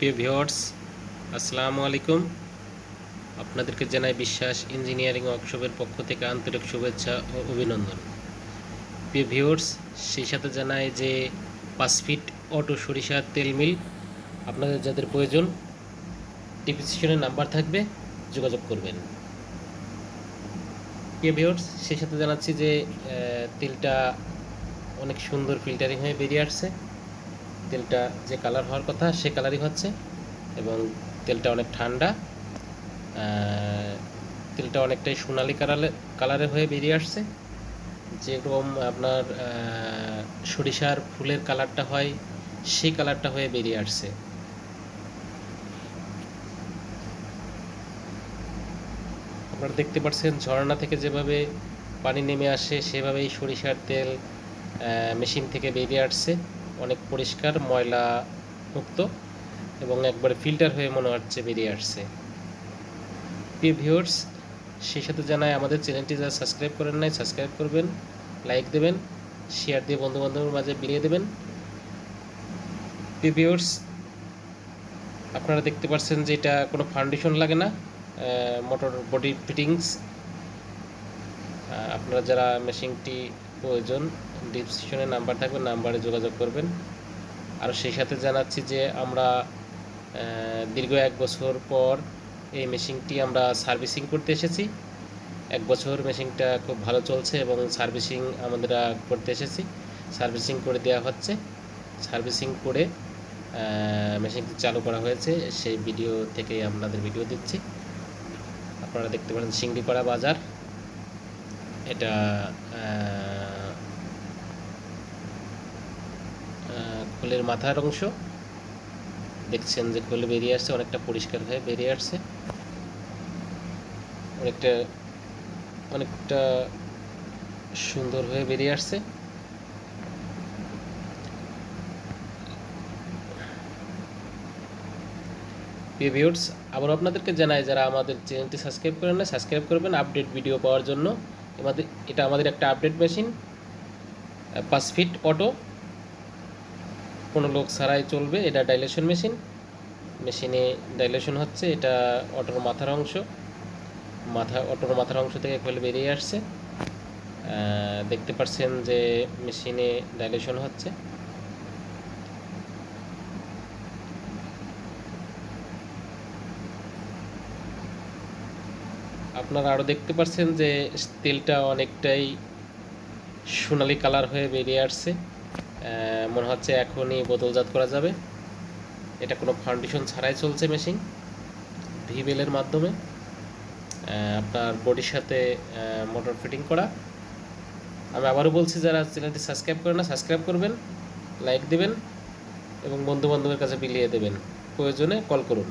প্রিয় ভিউয়ার্স, আসসালামু আলাইকুম। আপনাদেরকে জানাই বিশ্বাস ইঞ্জিনিয়ারিং ওয়ার্কশপের পক্ষ থেকে আন্তরিক শুভেচ্ছা ও অভিনন্দন। প্রিয় ভিউয়ার্স, সেই সাথে জানাই যে 5 ফিট অটো সরিষার তেল মিল আপনাদের যাদের প্রয়োজন, ডিসক্রিপশনে নাম্বার থাকবে, যোগাযোগ করবেন। প্রিয় ভিউয়ার্স, সেই সাথে জানাচ্ছি যে তেলটা অনেক সুন্দর ফিল্টারিং হয়ে বেরিয়ে আসছে। তেলটা যে কালার হওয়ার কথা সে কালারই হচ্ছে এবং তেলটা অনেক ঠান্ডা। তেলটা অনেকটাই সোনালি কালারে হয়ে বেরিয়ে আসছে, যেরকম আপনার সরিষার ফুলের কালারটা হয় সেই কালারটা হয়ে বেরিয়ে আসছে। আপনারা দেখতে পাচ্ছেন ঝর্ণা থেকে যেভাবে পানি নেমে আসে সেভাবেই সরিষার তেল মেশিন থেকে বেরিয়ে আসছে, অনেক পরিষ্কার ময়লা মুক্ত এবং একবারে ফিল্টার হয়ে মনে হচ্ছে বেরিয়ে আসছে। প্রিয় ভিউয়ার্স, সেই সাথে জানাই আমাদের চ্যানেলটি যারা সাবস্ক্রাইব করেন নাই সাবস্ক্রাইব করবেন, লাইক দেবেন, শেয়ার দিয়ে বন্ধুবান্ধবের মাঝে বিলিয়ে দেবেন। প্রিয় ভিউয়ার্স, আপনারা দেখতে পাচ্ছেন যে এটা কোনো ফাউন্ডেশন লাগে না, মোটর বডি ফিটিংস। আপনারা যারা মেশিনটি প্রয়োজন, ডিসক্রিপশনে নাম্বার থাকবে, নাম্বারে যোগাযোগ করবেন। আর সেই সাথে জানাচ্ছি যে আমরা দীর্ঘ 1 বছর পর এই মেশিনটি আমরা সার্ভিসিং করতে এসেছি। 1 বছর মেশিনটা খুব ভালো চলছে এবং সার্ভিসিং আমরা করতে এসেছি, সার্ভিসিং করে দেওয়া হচ্ছে। সার্ভিসিং করে মেশিনটি চালু করা হয়েছে, সেই ভিডিও থেকেই আপনাদের ভিডিও দিচ্ছি। আপনারা দেখতে পারেন সিংড়িপাড়া বাজার, এটা খোলের মাথার অংশ। দেখছেন যে খোল বেরিয়ে আসছে, অনেকটা পরিষ্কার হয়ে বেরিয়ে আসছে, অনেকটা সুন্দর হয়ে বেরিয়ে আসছে। প্রিয় ভিউয়ার্স, আবার আপনাদেরকে জানাই যারা আমাদের চ্যানেলটি সাবস্ক্রাইব করেন না সাবস্ক্রাইব করবেন আপডেট ভিডিও পাওয়ার জন্য। এটা আমাদের একটা আপডেট মেশিন, 5 ফিট অটো, কোনো লোক ছাড়াই চলবে। এটা ডাইলেশন মেশিন, মেশিনে ডাইলেশন হচ্ছে। এটা অটোর মাথার অংশ, অটোর মাথার অংশ থেকে খোল বেরিয়ে আসছে। দেখতে পাচ্ছেন যে মেশিনে ডাইলেশন হচ্ছে। আপনারা আরও দেখতে পাচ্ছেন যে তেলটা অনেকটাই সোনালি কালার হয়ে বেরিয়ে আসছে, মনে হচ্ছে এখনই বোতলজাত করা যাবে। এটা কোনো ফাউন্ডেশন ছাড়াই চলছে মেশিন, ভিবেলের মাধ্যমে। আপনার বডির সাথে মোটর ফিটিং করা। আমি আবারও বলছি, যারা চ্যানেলটি সাবস্ক্রাইব করেন না সাবস্ক্রাইব করবেন, লাইক দেবেন এবং বন্ধুবান্ধবের কাছে বিলিয়ে দেবেন। প্রয়োজনে কল করুন।